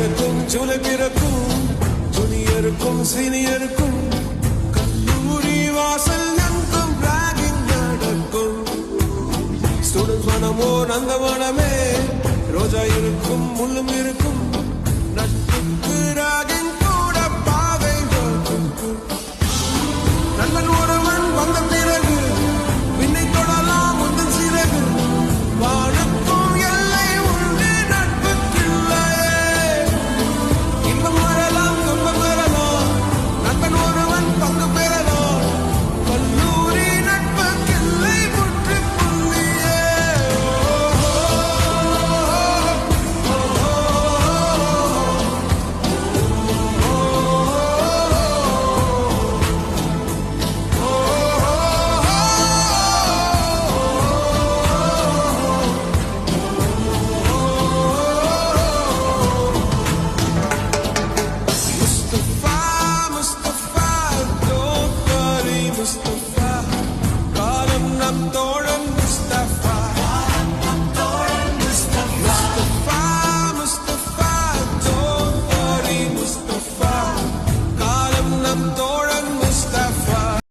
பிறக்கும் ஜூலை பிறக்கும் ஜூனியருக்கும் சீனியருக்கும் கல்லூரி வாசல் எங்கும் ராகிங் நடக்கும். ஸ்டூடெண்ட்ஸ் மனமோ நந்தவனமே, ரோஜா இருக்கும் முள்ளும் இருக்கும், நட்புக்கு ராகிங் கூட பாதை வகுக்கு. நல்லன் ஒருவன் வந்த பிறகு விண்ணை தொடலாம் முந்தன் சிறகு, வானுக்கும் எல்லை உண்டு நட்புக்கில்லையே. இன்பம் வரலாம் துன்பம் வரலாம், நண்பன் ஒருவன் பங்கு பெறலாம், கல்லூரி நட்புக்கில்லை முற்றுப்புள்ளியே. Mustafa, don't worry, Mustafa. காலம் நம் தோள்